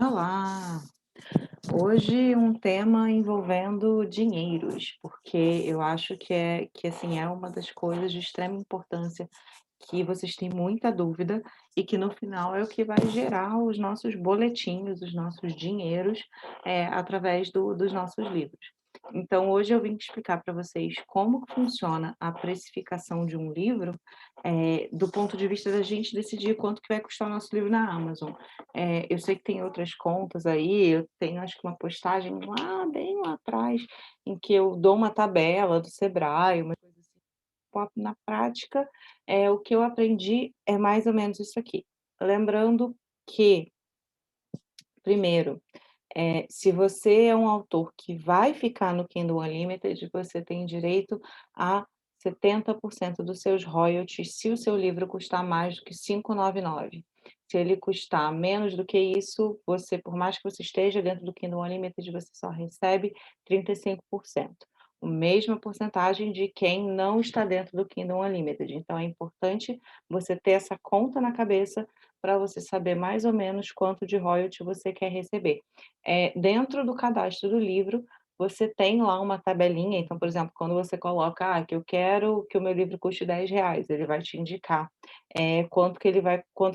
Olá! Hoje um tema envolvendo dinheiros, porque eu acho que é uma das coisas de extrema importância que vocês têm muita dúvida e que no final é o que vai gerar os nossos boletinhos, os nossos dinheiros, através dos nossos livros. Então hoje eu vim te explicar para vocês como que funciona a precificação de um livro, do ponto de vista da gente decidir quanto que vai custar o nosso livro na Amazon. Eu sei que tem outras contas aí, eu tenho acho que uma postagem lá, bem lá atrás, em que eu dou uma tabela do Sebrae, uma coisa assim. Na prática, o que eu aprendi é mais ou menos isso aqui. Lembrando que, primeiro, se você é um autor que vai ficar no Kindle Unlimited, você tem direito a 70% dos seus royalties, se o seu livro custar mais do que 5,99. Se ele custar menos do que isso, você, por mais que você esteja dentro do Kindle Unlimited, você só recebe 35%. A mesma porcentagem de quem não está dentro do Kindle Unlimited. Então é importante você ter essa conta na cabeça para você saber mais ou menos quanto de royalty você quer receber. Dentro do cadastro do livro, você tem lá uma tabelinha, então, por exemplo, quando você coloca: "Ah, que eu quero que o meu livro custe R$ 10", ele vai te indicar, quanto que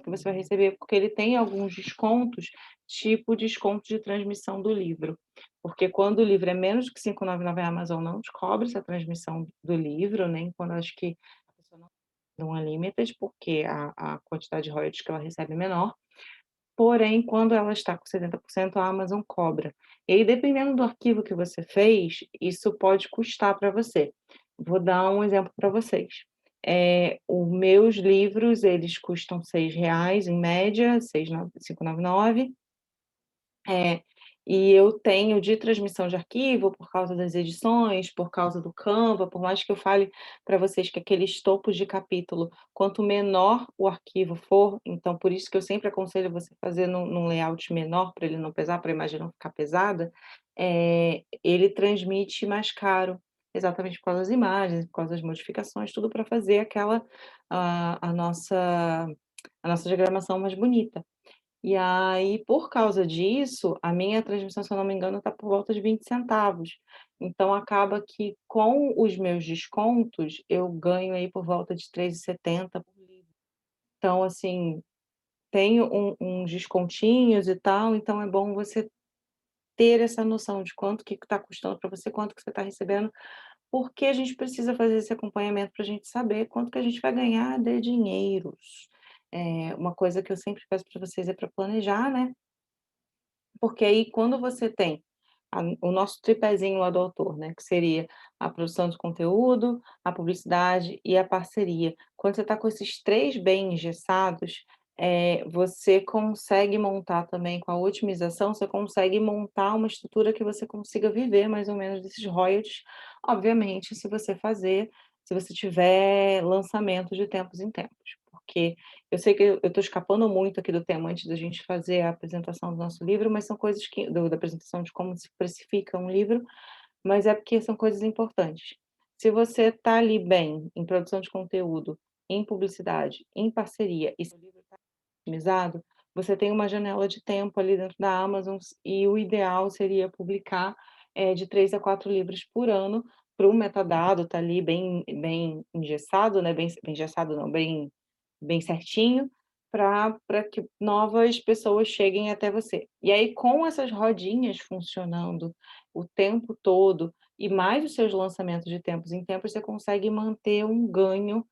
você vai receber, porque ele tem alguns descontos, tipo desconto de transmissão do livro. Porque quando o livro é menos do que 5,99, a Amazon não te cobra essa transmissão do livro, nem quando acho que a pessoa não tem um unlimited, porque a quantidade de royalties que ela recebe é menor. Porém, quando ela está com 70%, a Amazon cobra. E aí, dependendo do arquivo que você fez, isso pode custar para você. Vou dar um exemplo para vocês. Os meus livros, eles custam R$ 6 em média, 5,99. É, e eu tenho de transmissão de arquivo, por causa das edições, por causa do Canva, por mais que eu fale para vocês que aqueles topos de capítulo, quanto menor o arquivo for, então por isso que eu sempre aconselho você fazer num layout menor, para ele não pesar, para a imagem não ficar pesada, ele transmite mais caro, exatamente por causa das imagens, por causa das modificações, tudo para fazer a nossa diagramação mais bonita. E aí, por causa disso, a minha transmissão, se eu não me engano, está por volta de 20 centavos. Então acaba que com os meus descontos, eu ganho aí por volta de 3,70 por livro. Então, assim, tenho uns descontinhos e tal, então é bom você ter essa noção de quanto que está custando para você, quanto que você está recebendo, porque a gente precisa fazer esse acompanhamento para a gente saber quanto que a gente vai ganhar de dinheiros. Uma coisa que eu sempre peço para vocês é para planejar, né, porque aí quando você tem o nosso tripézinho lá do autor, né, que seria a produção de conteúdo, a publicidade e a parceria. Quando você está com esses 3 bem engessados, você consegue montar também com a otimização, você consegue montar uma estrutura que você consiga viver mais ou menos desses royalties, obviamente se você tiver lançamento de tempos em tempos, porque eu sei que eu estou escapando muito aqui do tema antes da gente fazer a apresentação do nosso livro, mas são coisas da apresentação de como se precifica um livro, mas é porque são coisas importantes. Se você está ali bem em produção de conteúdo, em publicidade, em parceria e seu livro está otimizado, você tem uma janela de tempo ali dentro da Amazon e o ideal seria publicar, de 3 a 4 livros por ano, para o metadado estar ali bem engessado, né, bem engessado não, bem certinho, para que novas pessoas cheguem até você. E aí, com essas rodinhas funcionando o tempo todo, e mais os seus lançamentos de tempos em tempos, você consegue manter um ganho,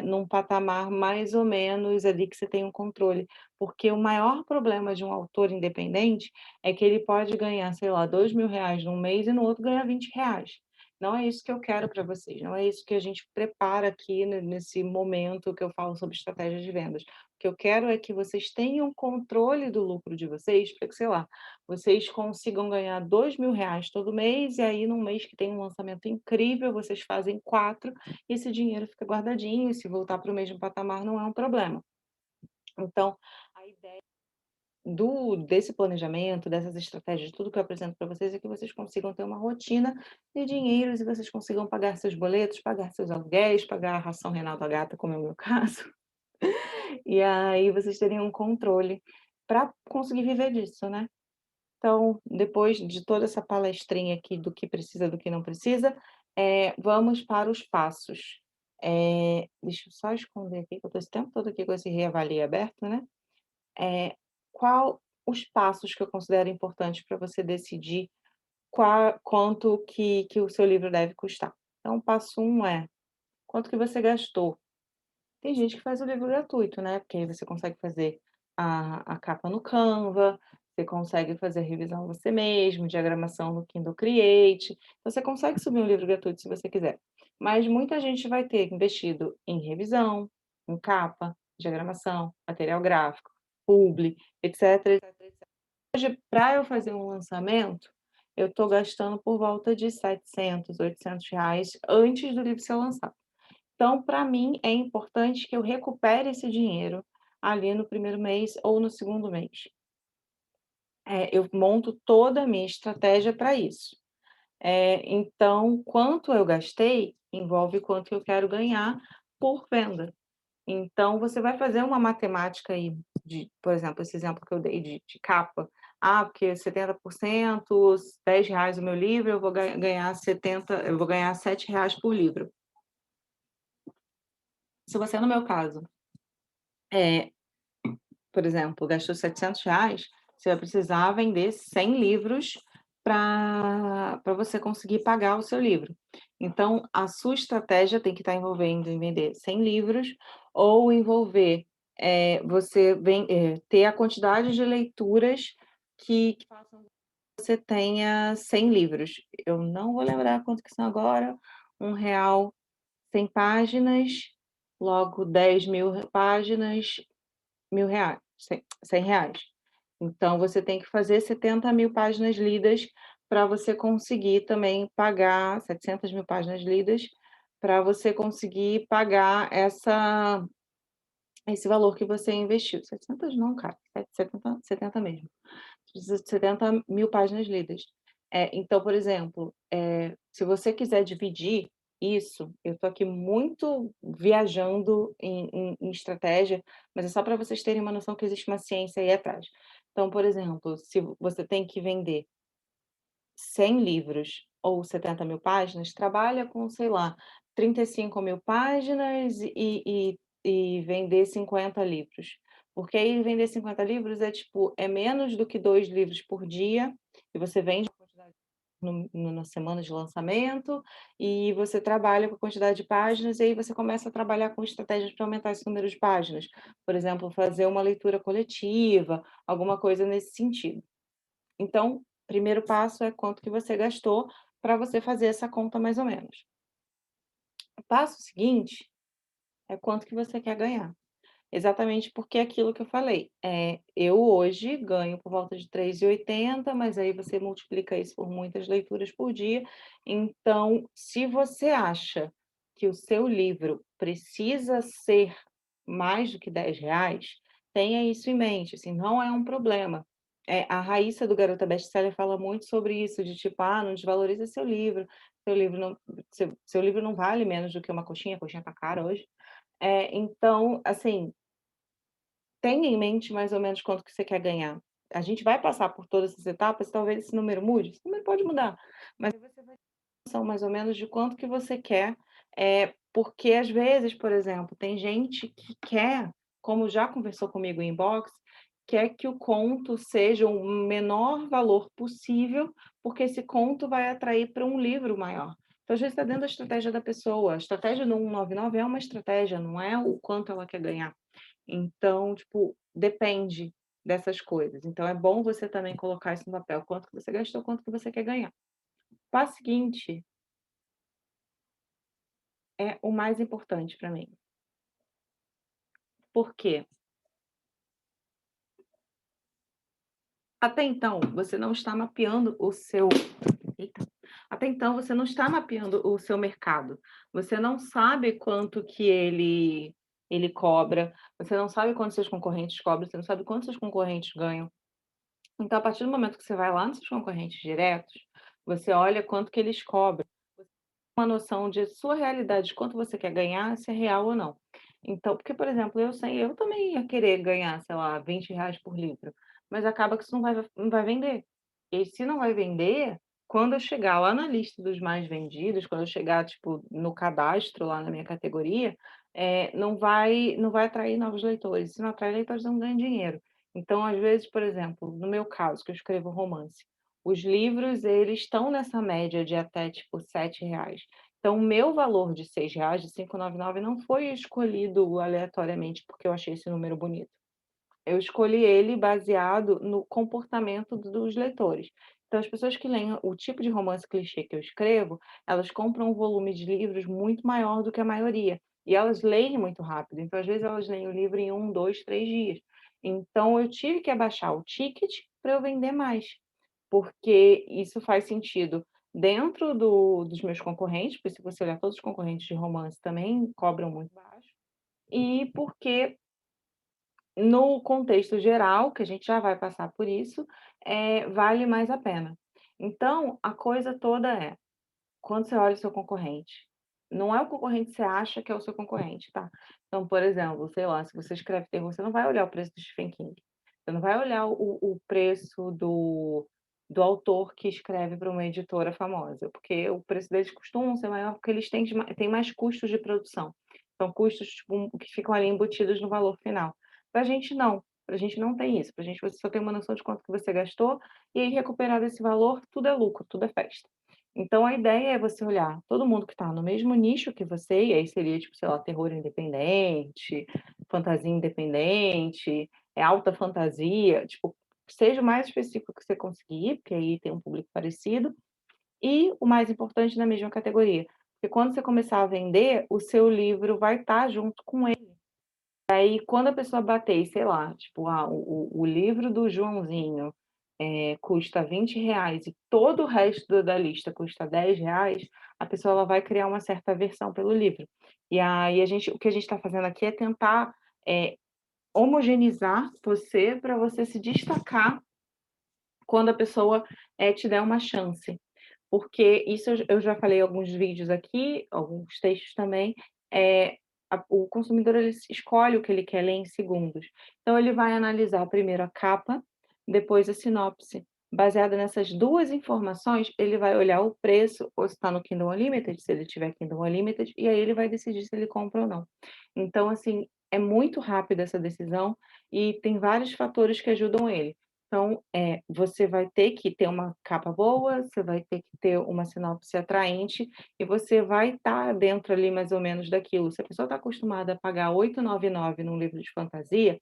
num patamar mais ou menos ali que você tem um controle. Porque o maior problema de um autor independente é que ele pode ganhar, sei lá, R$ 2.000 num mês e no outro ganhar R$ 20. Não é isso que eu quero para vocês, não é isso que a gente prepara aqui nesse momento que eu falo sobre estratégia de vendas. O que eu quero é que vocês tenham controle do lucro de vocês, para que, sei lá, vocês consigam ganhar R$ 2.000 todo mês, e aí num mês que tem um lançamento incrível, vocês fazem 4 e esse dinheiro fica guardadinho, e se voltar para o mesmo patamar não é um problema. Então, a ideia desse planejamento, dessas estratégias, tudo que eu apresento para vocês é que vocês consigam ter uma rotina de dinheiros e vocês consigam pagar seus boletos, pagar seus aluguéis, pagar a ração renal da gata, como é o meu caso, e aí vocês teriam um controle. para conseguir viver disso, né. Então, depois de toda essa palestrinha aqui do que precisa, do que não precisa, vamos para os passos. Deixa eu só esconder aqui, que eu estou esse tempo todo aqui com esse reavalie aberto, né. Qual os passos que eu considero importantes para você decidir quanto que o seu livro deve custar? Então, passo um é: quanto que você gastou? Tem gente que faz o livro gratuito, né, porque aí você consegue fazer a capa no Canva, você consegue fazer revisão você mesmo, diagramação no Kindle Create, então você consegue subir um livro gratuito se você quiser. Mas muita gente vai ter investido em revisão, em capa, diagramação, material gráfico, publi, etcétera, etcétera, etcétera. Hoje, pra eu fazer um lançamento, eu estou gastando por volta de R$ 700, R$ 800 antes do livro ser lançado. Então, para mim, é importante que eu recupere esse dinheiro ali no primeiro mês ou no segundo mês. Eu monto toda a minha estratégia para isso. Então, quanto eu gastei, envolve quanto eu quero ganhar por venda. Então, você vai fazer uma matemática aí de, por exemplo, esse exemplo que eu dei de capa. Ah, porque 70%, R$ 10 o meu livro, eu vou ganhar 70, eu vou ganhar R$ 7 por livro. Se você, no meu caso, é por exemplo, gastou R$ 700, você vai precisar vender 100 livros para você conseguir pagar o seu livro. Então, a sua estratégia tem que estar envolvendo em vender 100 livros ou envolver, ter a quantidade de leituras que façam com que você tenha 100 livros. Eu não vou lembrar quanto que são agora, R$ 1, 100 páginas, logo 10.000 páginas, R$ 1.000, R$ 100. Então você tem que fazer 70.000 páginas lidas para você conseguir também pagar 700.000 páginas lidas, para você conseguir pagar esse valor que você investiu. 700 não, cara, 70 mesmo. Precisa de 70.000 páginas lidas. Então, por exemplo, se você quiser dividir isso, eu estou aqui muito viajando em estratégia, mas é só para vocês terem uma noção que existe uma ciência aí atrás. Então, por exemplo, se você tem que vender 100 livros ou 70.000 páginas, trabalha com, sei lá, 35.000 páginas e vender 50 livros. Porque aí vender 50 livros é menos do que 2 livros por dia, e você vende a quantidade na semana de lançamento, e você trabalha com a quantidade de páginas, e aí você começa a trabalhar com estratégias para aumentar esse número de páginas. Por exemplo, fazer uma leitura coletiva, alguma coisa nesse sentido. Então, primeiro passo é quanto que você gastou para você fazer essa conta mais ou menos. O passo seguinte é quanto que você quer ganhar. Exatamente porque é aquilo que eu falei, eu hoje ganho por volta de 3,80, mas aí você multiplica isso por muitas leituras por dia. Então, se você acha que o seu livro precisa ser mais do que R$ 10, tenha isso em mente, assim, não é um problema. A Raíssa do Garota Bestseller fala muito sobre isso, de tipo: "Ah, não desvaloriza seu livro não vale menos do que uma coxinha", a coxinha tá cara hoje. Então, assim, tenha em mente mais ou menos quanto que você quer ganhar. A gente vai passar por todas essas etapas, talvez esse número mude, esse número pode mudar, mas aí você vai ter noção mais ou menos de quanto que você quer, porque às vezes, por exemplo, tem gente que quer, como já conversou comigo em inbox, quer que o conto seja o menor valor possível, porque esse conto vai atrair para um livro maior. Então, às vezes, está dentro da estratégia da pessoa. A estratégia do 199 é uma estratégia, não é o quanto ela quer ganhar. Então, tipo, depende dessas coisas. Então é bom você também colocar isso no papel, quanto que você gastou, quanto que você quer ganhar. O passo seguinte é o mais importante para mim. Por quê? Até então, você não está mapeando o seu eita. Até então, você não está mapeando o seu mercado. Você não sabe quanto que ele cobra, você não sabe quanto seus concorrentes cobram, você não sabe quanto seus concorrentes ganham. Então, a partir do momento que você vai lá nos seus concorrentes diretos, você olha quanto que eles cobram, uma noção de sua realidade, de quanto você quer ganhar, se é real ou não. Então, porque, por exemplo, eu sei, eu também ia querer ganhar, sei lá, R$ 20 por livro, mas acaba que isso não vai vender. E se não vai vender, quando eu chegar lá na lista dos mais vendidos, quando eu chegar, tipo, no cadastro lá na minha categoria, não vai atrair novos leitores. Se não atrai leitores, eu não ganho dinheiro. Então, às vezes, por exemplo, no meu caso, que eu escrevo romance, os livros, eles estão nessa média de até, tipo, R$ 7. Então, o meu valor de R$ 6, de 5,99, não foi escolhido aleatoriamente porque eu achei esse número bonito. Eu escolhi ele baseado no comportamento dos leitores. Então, as pessoas que leem o tipo de romance clichê que eu escrevo, elas compram um volume de livros muito maior do que a maioria. E elas leem muito rápido. Então, às vezes, elas leem o livro em 1, 2, 3 dias. Então, eu tive que abaixar o ticket para eu vender mais, porque isso faz sentido dentro dos meus concorrentes, porque se você olhar todos os concorrentes de romance também cobram muito baixo, e porque no contexto geral, que a gente já vai passar por isso, vale mais a pena. Então, a coisa toda é, quando você olha o seu concorrente, não é o concorrente que você acha que é o seu concorrente, tá. Então, por exemplo, sei lá, se você escreve terror, você não vai olhar o preço do Stephen King, você não vai olhar o preço do autor que escreve para uma editora famosa, porque o preço deles costumam ser maior, porque eles têm mais custos de produção. São custos, tipo, que ficam ali embutidos no valor final. Pra gente não, pra gente não tem isso, pra gente você só tem uma noção de quanto que você gastou, e aí recuperar desse valor, tudo é lucro, tudo é festa. Então a ideia é você olhar todo mundo que está no mesmo nicho que você, e aí seria tipo, sei lá, terror independente, fantasia independente, alta fantasia, tipo, seja o mais específico que você conseguir, porque aí tem um público parecido, e o mais importante na mesma categoria. Porque quando você começar a vender, o seu livro vai estar junto com ele. Aí quando a pessoa bater e sei lá, tipo, o livro do Joãozinho, custa R$ 20 e todo o resto da lista custa R$ 10, a pessoa ela vai criar uma certa aversão pelo livro. E aí o que a gente está fazendo aqui é tentar, eh, homogeneizar você para você se destacar quando a pessoa, te der uma chance. Porque isso eu já falei em alguns vídeos aqui, alguns textos também, o consumidor ele escolhe o que ele quer ler em segundos. Então ele vai analisar primeiro a capa, depois a sinopse. Baseada nessas 2 informações, ele vai olhar o preço, ou se está no Kindle Unlimited, se ele tiver Kindle Unlimited, e aí ele vai decidir se ele compra ou não. Então, assim, é muito rápida essa decisão e tem vários fatores que ajudam ele. Então, você vai ter que ter uma capa boa, você vai ter que ter uma sinopse atraente e você vai estar dentro ali mais ou menos daquilo. Se a pessoa está acostumada a pagar 8,99 num livro de fantasia,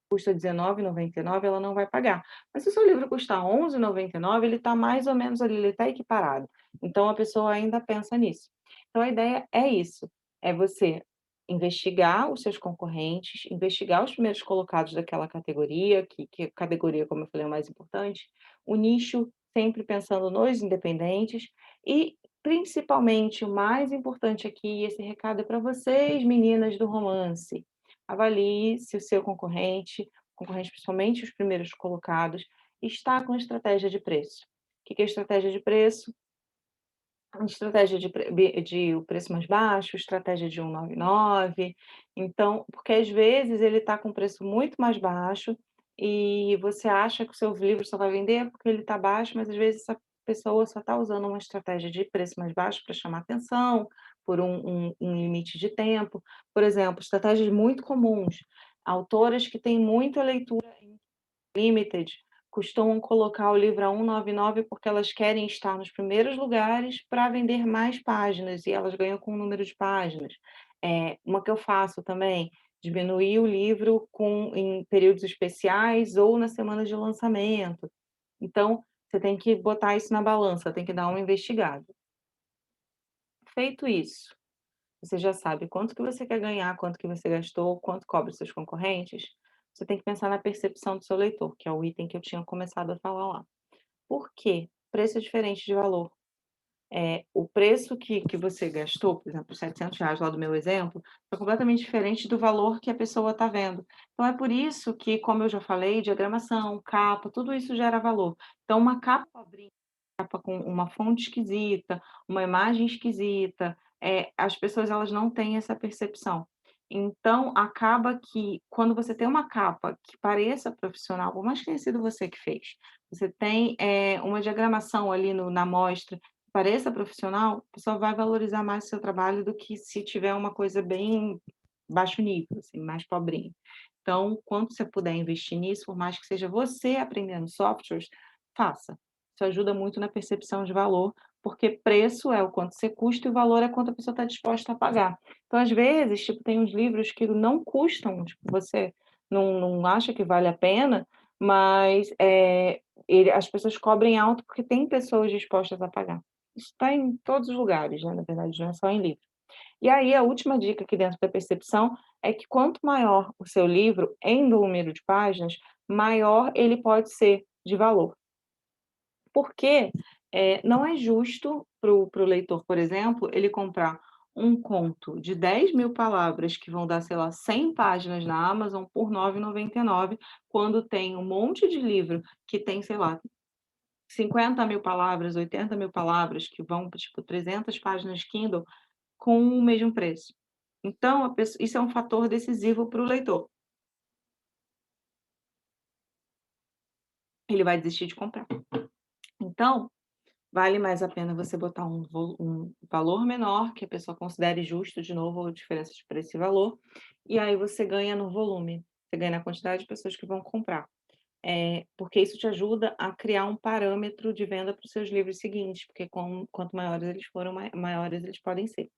custa 19,99, ela não vai pagar. Mas se o seu livro custar 11,99, ele está mais ou menos ali, ele está equiparado. Então a pessoa ainda pensa nisso. Então a ideia é isso, é você investigar os seus concorrentes, investigar os primeiros colocados daquela categoria, que a categoria, como eu falei, é o mais importante, o nicho, sempre pensando nos independentes e, principalmente, o mais importante aqui, esse recado é para vocês, meninas do romance, avalie se o seu concorrente principalmente os primeiros colocados, está com estratégia de preço. O que é estratégia de preço? Estratégia de o preço mais baixo, estratégia de 1,99. Então, porque às vezes ele está com preço muito mais baixo e você acha que o seu livro só vai vender porque ele está baixo, mas às vezes essa pessoa só está usando uma estratégia de preço mais baixo para chamar atenção, por um limite de tempo. Por exemplo, estratégias muito comuns, autoras que têm muita leitura Limited costumam colocar o livro a 1,99 porque elas querem estar nos primeiros lugares para vender mais páginas e elas ganham com o número de páginas. Uma que eu faço também, diminuir o livro em períodos especiais ou na semana de lançamento. Então, você tem que botar isso na balança, tem que dar uma investigada. Feito isso, você já sabe quanto que você quer ganhar, quanto que você gastou, quanto cobra os seus concorrentes, você tem que pensar na percepção do seu leitor, que é o item que eu tinha começado a falar lá. Por quê? Preço é diferente de valor. O preço que você gastou, por exemplo, R$ 700 lá do meu exemplo, é completamente diferente do valor que a pessoa está vendo. Então é por isso que, como eu já falei, diagramação, capa, tudo isso gera valor. Então uma capa capa com uma fonte esquisita, uma imagem esquisita, as pessoas elas não têm essa percepção. Então, acaba que quando você tem uma capa que pareça profissional, por mais que tenha sido você que fez, você tem, uma diagramação ali na amostra que pareça profissional, a pessoa vai valorizar mais o seu trabalho do que se tiver uma coisa bem baixo nível, assim, mais pobrinha. Então, quando você puder investir nisso, por mais que seja você aprendendo softwares, faça. Isso ajuda muito na percepção de valor, porque preço é o quanto você custa e o valor é quanto a pessoa está disposta a pagar. Então, às vezes, tipo, tem uns livros que não custam, tipo, você não acha que vale a pena, mas, as pessoas cobrem alto porque tem pessoas dispostas a pagar. Isso está em todos os lugares, né, na verdade, não é só em livro. E aí, a última dica aqui dentro da percepção é que quanto maior o seu livro em número de páginas, maior ele pode ser de valor. Porque, não é justo para o leitor, por exemplo, ele comprar um conto de 10.000 palavras que vão dar, sei lá, 100 páginas na Amazon por R$ 9,99, quando tem um monte de livro que tem, sei lá, 50.000 palavras, 80.000 palavras, que vão, tipo, 300 páginas Kindle, com o mesmo preço. Então a pesso isso é um fator decisivo para o leitor. Ele vai desistir de comprar. Então, vale mais a pena você botar um valor menor, que a pessoa considere justo, de novo, a diferença de preço e valor, e aí você ganha no volume, você ganha na quantidade de pessoas que vão comprar. Porque isso te ajuda a criar um parâmetro de venda para os seus livros seguintes, porque quanto maiores eles forem, maiores eles podem ser.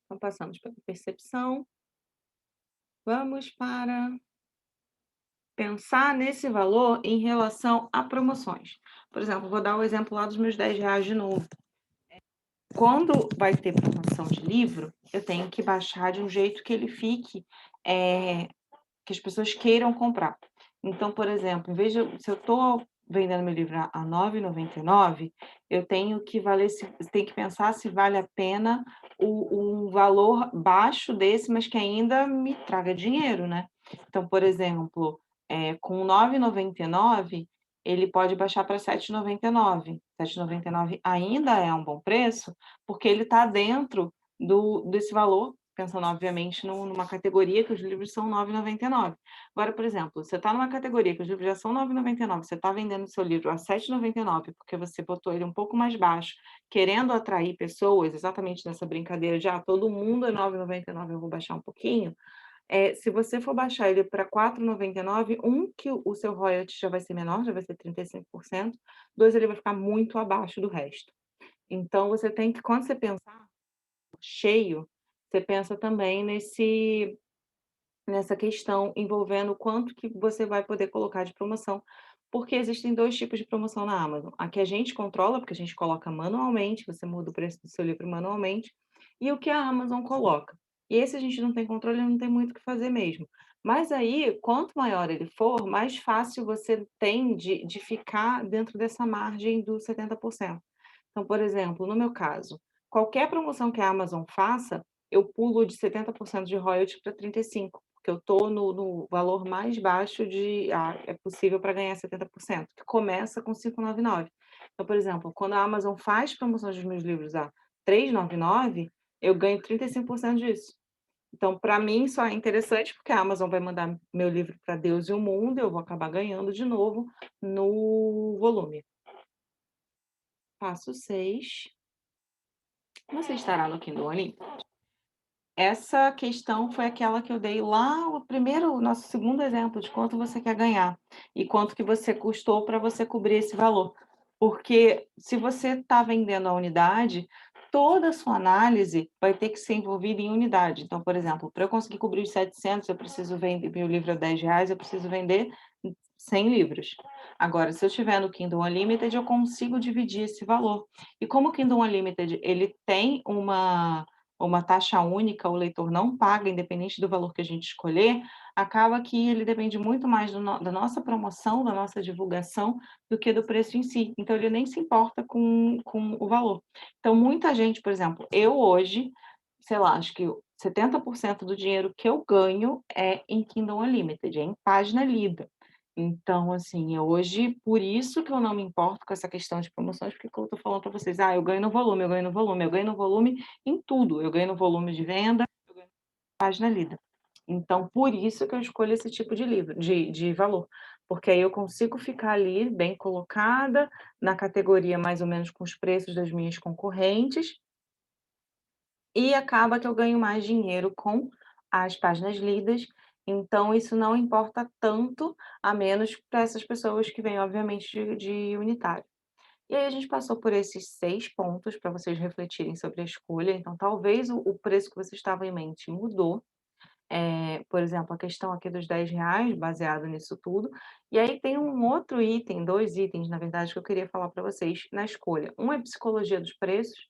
Então passamos pela percepção, vamos para pensar nesse valor em relação a promoções. Por exemplo, vou dar o exemplo lá dos meus R$ 10 de novo. Quando vai ter promoção de livro, eu tenho que baixar de um jeito que ele fique, que as pessoas queiram comprar. Então, por exemplo, em vez de se eu estou vendendo meu livro a R$ 9,99, eu tenho que pensar se vale a pena um valor baixo desse, mas que ainda me traga dinheiro, né. Então, por exemplo, com R$ 9,99, ele pode baixar para R$ 7,99. R$ 7,99 ainda é um bom preço, porque ele está dentro desse valor, pensando obviamente numa categoria que os livros são R$ 9,99. Agora, por exemplo, você está numa categoria que os livros já são R$ 9,99, você está vendendo o seu livro a R$ 7,99 porque você botou ele um pouco mais baixo, querendo atrair pessoas, exatamente nessa brincadeira de: "Ah, todo mundo é R$ 9,99, eu vou baixar um pouquinho", se você for baixar ele para R$ 4,99, que o seu royalty já vai ser menor, já vai ser 35%, 2, ele vai ficar muito abaixo do resto. Então você tem que, quando você pensar cheio, você pensa também nessa questão envolvendo o quanto que você vai poder colocar de promoção, porque existem 2 tipos de promoção na Amazon: a que a gente controla, porque a gente coloca manualmente, você muda o preço do seu livro manualmente, e o que a Amazon coloca. E esse a gente não tem controle, não tem muito o que fazer mesmo. Mas aí, quanto maior ele for, mais fácil você tem de ficar dentro dessa margem dos 70%. Então, por exemplo, no meu caso, qualquer promoção que a Amazon faça, eu pulo de 70% de royalty para 35%, porque eu estou no valor mais baixo é possível para ganhar 70%, que começa com 5,99. Então, por exemplo, quando a Amazon faz promoções dos meus livros a 3,99, eu ganho 35% disso. Então, para mim, só é interessante porque a Amazon vai mandar meu livro para Deus e o mundo, e eu vou acabar ganhando de novo no volume. Passo 6. Você estará no Kindle Unlimited? Essa questão foi aquela que eu dei lá, o nosso segundo exemplo de quanto você quer ganhar e quanto que você custou para você cobrir esse valor. Porque se você está vendendo a unidade, toda a sua análise vai ter que ser envolvida em unidade. Então, por exemplo, para eu conseguir cobrir os 700, eu preciso vender meu livro a R$ 10, eu preciso vender 100 livros. Agora, se eu estiver no Kindle Unlimited, eu consigo dividir esse valor. E como o Kindle Unlimited, ele tem uma taxa única, o leitor não paga, independente do valor que a gente escolher, acaba que ele depende muito mais da nossa promoção, da nossa divulgação, do que do preço em si. Então, ele nem se importa com o valor. Então, muita gente, por exemplo, eu hoje, sei lá, acho que 70% do dinheiro que eu ganho é em Kindle Unlimited, é em página lida. Então, assim, hoje, por isso que eu não me importo com essa questão de promoções, porque como eu estou falando para vocês, eu ganho no volume, eu ganho no volume, eu ganho no volume em tudo, eu ganho no volume de venda. página lida. Então, por isso que eu escolho esse tipo de livro de valor, porque aí eu consigo ficar ali bem colocada, na categoria mais ou menos com os preços das minhas concorrentes, e acaba que eu ganho mais dinheiro com as páginas lidas, então isso não importa tanto, a menos para essas pessoas que vêm obviamente de unitário. E aí a gente passou por esses 6 pontos para vocês refletirem sobre a escolha, então talvez o preço que você estava em mente mudou, por exemplo, a questão aqui dos R$ 10 baseado nisso tudo. E aí tem um outro item, 2 itens, na verdade, que eu queria falar para vocês na escolha. Um é psicologia dos preços,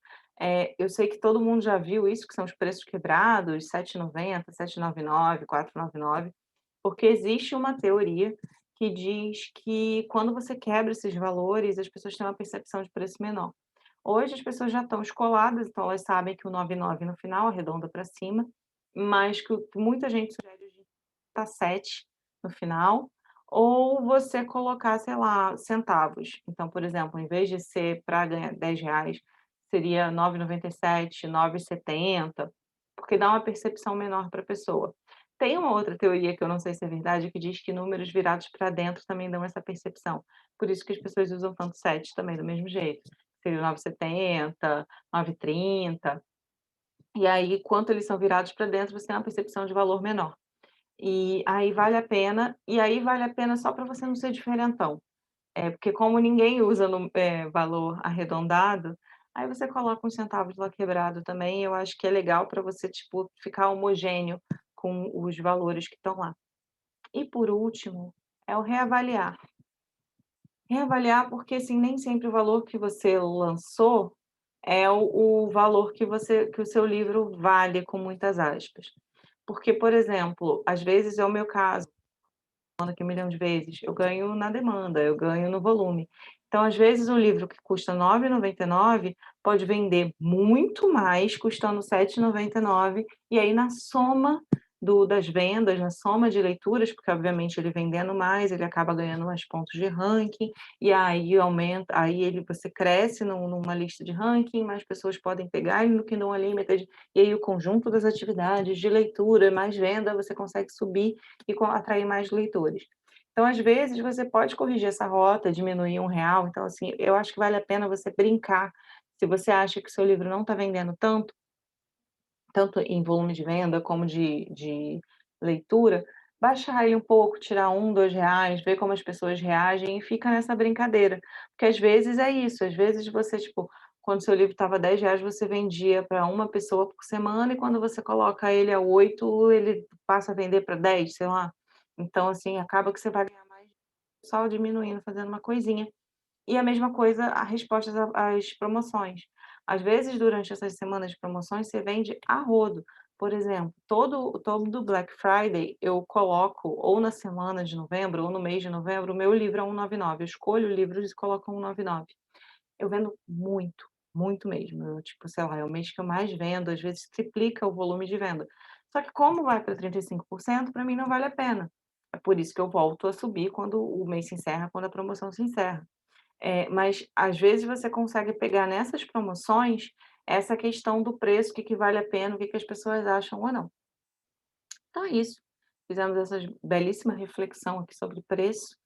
eu sei que todo mundo já viu isso, que são os preços quebrados, 7,90, 7,99, 4,99, porque existe uma teoria que diz que quando você quebra esses valores, as pessoas têm uma percepção de preço menor. Hoje as pessoas já estão escoladas, então elas sabem que o 99 no final arredonda para cima, mas que o que muita gente sugere hoje tá 7 no final, ou você colocar, sei lá, centavos. Então, por exemplo, em vez de ser para ganhar R$ 10, seria 9,97, 9,70, porque dá uma percepção menor para a pessoa. Tem uma outra teoria que eu não sei se é verdade, que diz que números virados para dentro também dão essa percepção. Por isso que as pessoas usam tanto 7 também, do mesmo jeito. Seria 9,70, 9,30. E aí, quanto eles são virados para dentro, você tem uma percepção de valor menor. E aí vale a pena só para você não ser diferentão. Porque como ninguém usa valor arredondado, aí você coloca uns centavos lá quebrado também, eu acho que é legal para você, tipo, ficar homogêneo com os valores que estão lá. E por último, é o reavaliar. Reavaliar, porque, assim, nem sempre o valor que você lançou é o valor que o seu livro vale, com muitas aspas. Porque, por exemplo, às vezes é o meu caso, falando aqui 1.000.000 de vezes, eu ganho na demanda, eu ganho no volume. Então, às vezes, um livro que custa R$ 9,99 pode vender muito mais custando R$ 7,99, e aí na soma das vendas, na soma de leituras, porque obviamente ele vendendo mais, ele acaba ganhando mais pontos de ranking, e aí aumenta, aí você cresce numa lista de ranking, mais pessoas podem pegar ele no Kindle Unlimited, e aí o conjunto das atividades de leitura, mais venda, você consegue subir e atrair mais leitores. Então, às vezes, você pode corrigir essa rota, diminuir R$ 1. Então, assim, eu acho que vale a pena você brincar. Se você acha que o seu livro não está vendendo tanto, tanto em volume de venda como de leitura, baixar ele um pouco, tirar R$ 1, R$ 2, ver como as pessoas reagem e fica nessa brincadeira. Porque às vezes é isso, às vezes você, tipo, quando seu livro estava R$ 10, você vendia para uma pessoa por semana e quando você coloca ele a 8, ele passa a vender para 10, sei lá. Então, assim, acaba que você vai ganhar mais só diminuindo, fazendo uma coisinha. E a mesma coisa a respostas às promoções. Às vezes, durante essas semanas de promoções, você vende a rodo. Por exemplo, todo Black Friday eu coloco, ou na semana de novembro, ou no mês de novembro, o meu livro a 1,99. Eu escolho livros e coloco a 1,99. Eu vendo muito, muito mesmo. Eu, tipo, sei lá, é o mês que eu mais vendo, às vezes triplica o volume de venda. Só que como vai para 35%, para mim não vale a pena. É por isso que eu volto a subir quando o mês se encerra, quando a promoção se encerra. Mas às vezes você consegue pegar nessas promoções essa questão do preço, o que que vale a pena, o que que as pessoas acham ou não. Então é isso, fizemos essa belíssima reflexão aqui sobre preço.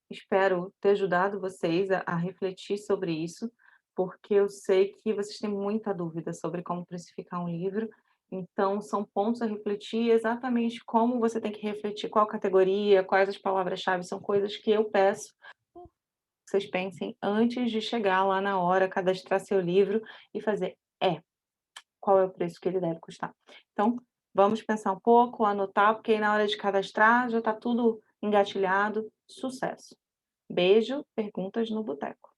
Espero ter ajudado vocês a refletir sobre isso, porque eu sei que vocês têm muita dúvida sobre como precificar um livro, então são pontos a refletir, exatamente como você tem que refletir, qual categoria, quais as palavras-chave, são coisas que eu peço vocês pensem antes de chegar lá na hora, cadastrar seu livro e fazer: qual é o preço que ele deve custar?". Então, vamos pensar um pouco, anotar, porque aí na hora de cadastrar já está tudo engatilhado. Sucesso. Beijo, perguntas no boteco.